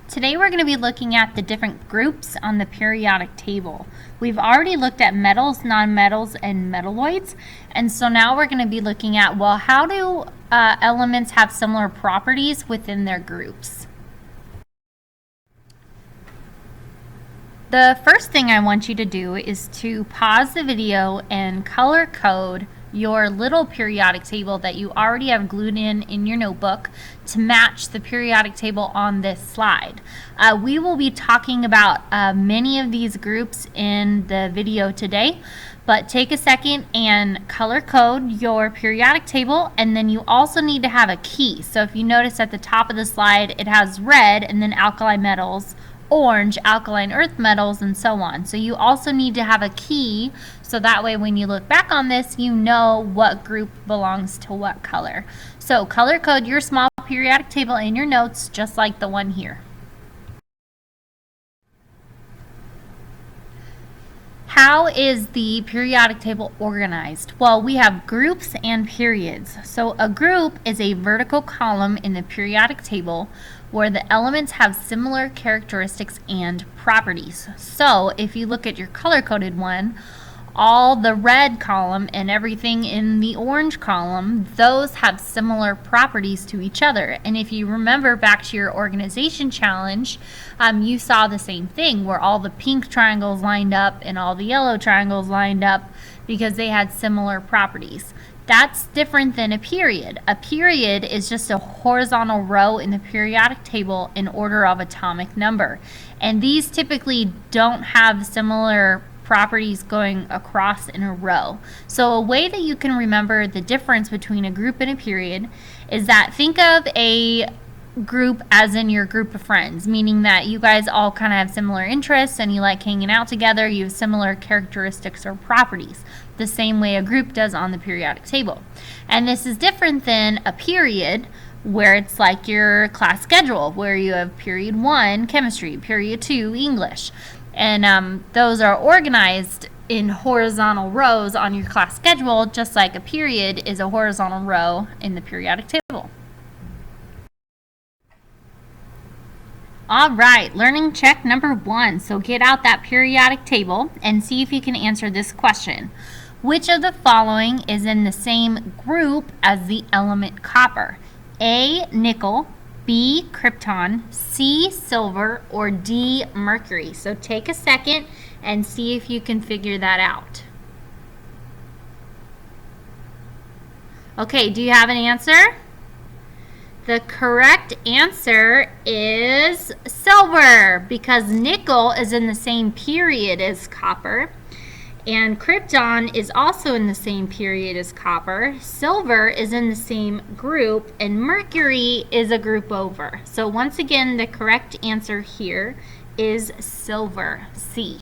Today we're going to be looking at the different groups on the periodic table. We've already looked at metals, nonmetals, and metalloids, and so now we're going to be looking at, well, how do elements have similar properties within their groups? The first thing I want you to do is to pause the video and color code your little periodic table that you already have glued in your notebook to match the periodic table on this slide. We will be talking about many of these groups in the video today, but take a second and color code your periodic table, and then you also need to have a key. So if you notice at the top of the slide, it has red and then alkali metals, orange, alkaline earth metals, and so on. So you also need to have a key, so that way when you look back on this, you know what group belongs to what color. So color code your small periodic table in your notes, just like the one here. How is the periodic table organized? Well, we have groups and periods. So a group is a vertical column in the periodic table where the elements have similar characteristics and properties. So if you look at your color-coded one, all the red column and everything in the orange column, those have similar properties to each other. And if you remember back to your organization challenge, you saw the same thing where all the pink triangles lined up and all the yellow triangles lined up because they had similar properties. That's different than a period. A period is just a horizontal row in the periodic table in order of atomic number. And these typically don't have similar properties going across in a row. So a way that you can remember the difference between a group and a period is that think of a group as in your group of friends, meaning that you guys all kind of have similar interests and you like hanging out together, you have similar characteristics or properties, the same way a group does on the periodic table. And this is different than a period, where it's like your class schedule, where you have period 1 chemistry, period 2 English, and those are organized in horizontal rows on your class schedule, just like a period is a horizontal row in the periodic table. All right, learning check number 1. So get out that periodic table and see if you can answer this question. Which of the following is in the same group as the element copper? A, nickel, B, krypton, C, silver, or D, mercury? So take a second and see if you can figure that out. Okay, do you have an answer? The correct answer is silver, because nickel is in the same period as copper, and krypton is also in the same period as copper. Silver is in the same group, and mercury is a group over. So once again, the correct answer here is silver, C.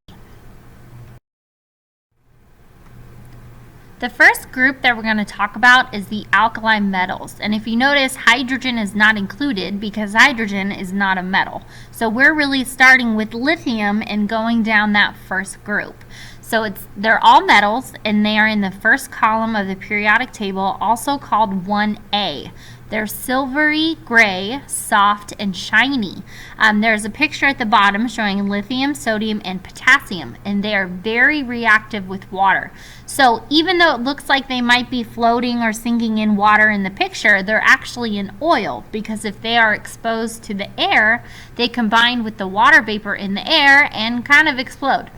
The first group that we're going to talk about is the alkali metals. And if you notice, hydrogen is not included because hydrogen is not a metal. So we're really starting with lithium and going down that first group. So they're all metals, and they are in the first column of the periodic table, also called 1A. They're silvery gray, soft, and shiny. There's a picture at the bottom showing lithium, sodium, and potassium, and they are very reactive with water. So even though it looks like they might be floating or sinking in water in the picture, they're actually in oil, because if they are exposed to the air, they combine with the water vapor in the air and kind of explode.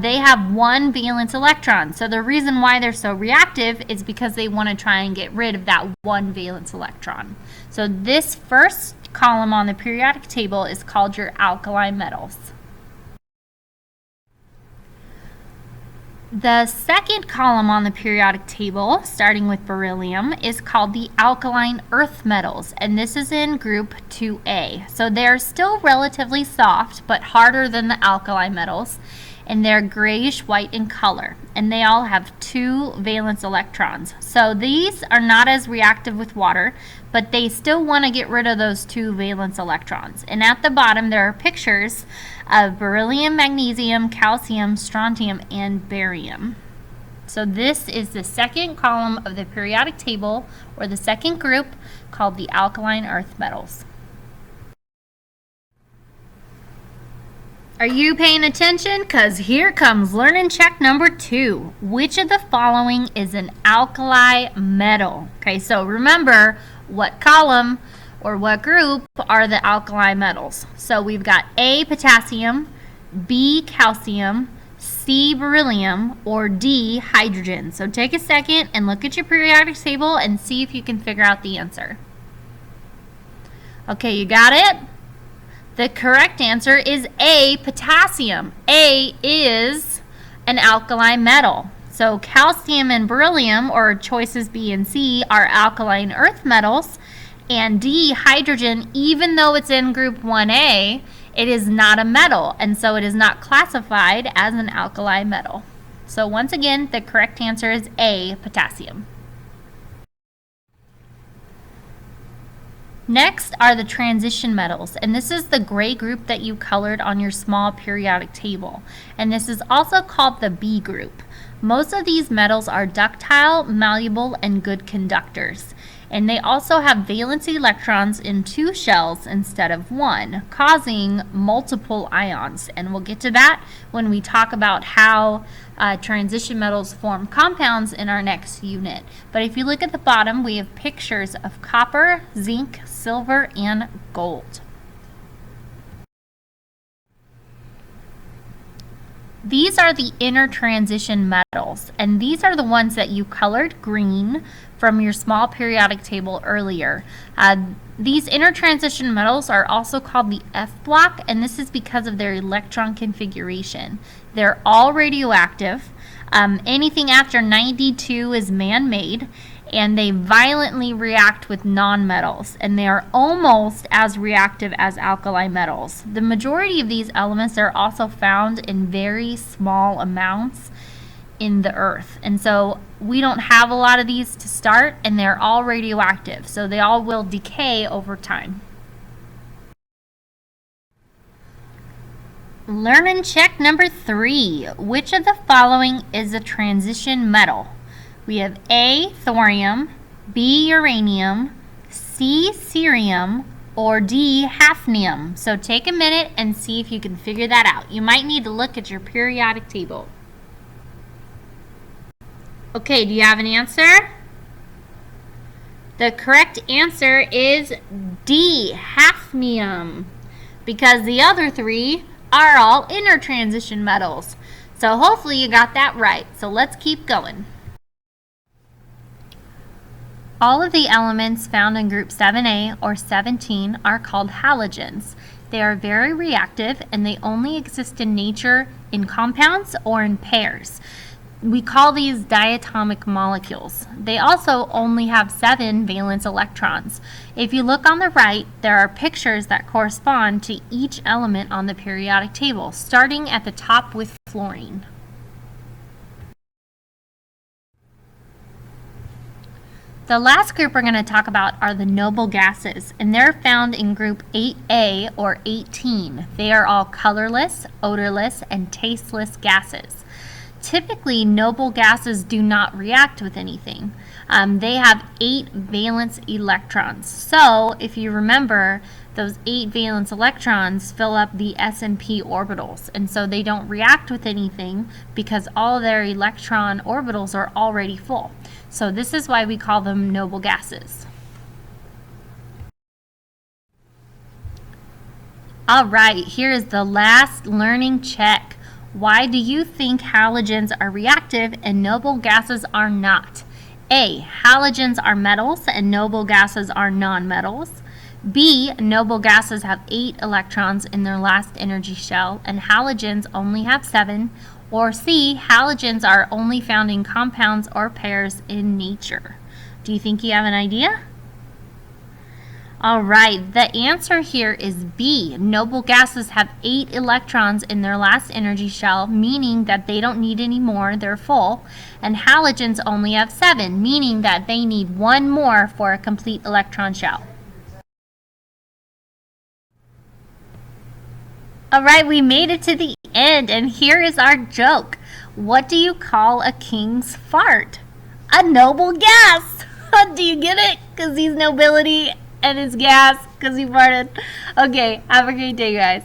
They have one valence electron. So the reason why they're so reactive is because they want to try and get rid of that one valence electron. So this first column on the periodic table is called your alkali metals. The second column on the periodic table, starting with beryllium, is called the alkaline earth metals, and this is in group 2A. So they're still relatively soft, but harder than the alkali metals, and they're grayish white in color, and they all have 2 valence electrons. So these are not as reactive with water, but they still want to get rid of those 2 valence electrons. And at the bottom there are pictures of beryllium, magnesium, calcium, strontium, and barium. So this is the second column of the periodic table, or the second group, called the alkaline earth metals. Are you paying attention? Because here comes learning check number 2. Which of the following is an alkali metal? Okay, so remember what column or what group are the alkali metals. So we've got A, potassium, B, calcium, C, beryllium, or D, hydrogen. So take a second and look at your periodic table and see if you can figure out the answer. Okay, you got it? The correct answer is A, potassium. A is an alkali metal. So calcium and beryllium, or choices B and C, are alkaline earth metals. And D, hydrogen, even though it's in group 1A, it is not a metal, and so it is not classified as an alkali metal. So once again, the correct answer is A, potassium. Next are the transition metals, and this is the gray group that you colored on your small periodic table, and this is also called the B group. Most of these metals are ductile, malleable, and good conductors, and they also have valence electrons in 2 shells instead of 1, causing multiple ions, and we'll get to that when we talk about how transition metals form compounds in our next unit. But if you look at the bottom, we have pictures of copper, zinc, silver, and gold. These are the inner transition metals, and these are the ones that you colored green from your small periodic table earlier. These inner transition metals are also called the F block, and this is because of their electron configuration. They're all radioactive. Anything after 92 is man-made, and they violently react with nonmetals, and they are almost as reactive as alkali metals. The majority of these elements are also found in very small amounts in the earth, and so we don't have a lot of these to start, and they're all radioactive, so they all will decay over time. Learning check number 3. Which of the following is a transition metal? We have A, thorium, B, uranium, C, cerium, or D, hafnium. So take a minute and see if you can figure that out. You might need to look at your periodic table. Okay, do you have an answer? The correct answer is D, hafnium, because the other 3 are all inner transition metals. So hopefully you got that right. So let's keep going. All of the elements found in group 7A or 17 are called halogens. They are very reactive, and they only exist in nature in compounds or in pairs. We call these diatomic molecules. They also only have 7 valence electrons. If you look on the right, there are pictures that correspond to each element on the periodic table, starting at the top with fluorine. The last group we're going to talk about are the noble gases, and they're found in group 8A or 18. They are all colorless, odorless, and tasteless gases. Typically, noble gases do not react with anything. They have 8 valence electrons. So, if you remember, those 8 valence electrons fill up the s and p orbitals, and so they don't react with anything because all their electron orbitals are already full. So this is why we call them noble gases. All right, here is the last learning check. Why do you think halogens are reactive and noble gases are not? A, halogens are metals and noble gases are nonmetals. B, noble gases have 8 electrons in their last energy shell and halogens only have 7. Or C, halogens are only found in compounds or pairs in nature. Do you think you have an idea? All right, the answer here is B. Noble gases have 8 electrons in their last energy shell, meaning that they don't need any more, they're full. And halogens only have 7, meaning that they need 1 more for a complete electron shell. All right, we made it to the end, and here is our joke. What do you call a king's fart? A noble gas. Do you get it? Because he's nobility and it's gas because he farted. Okay, have a great day, guys.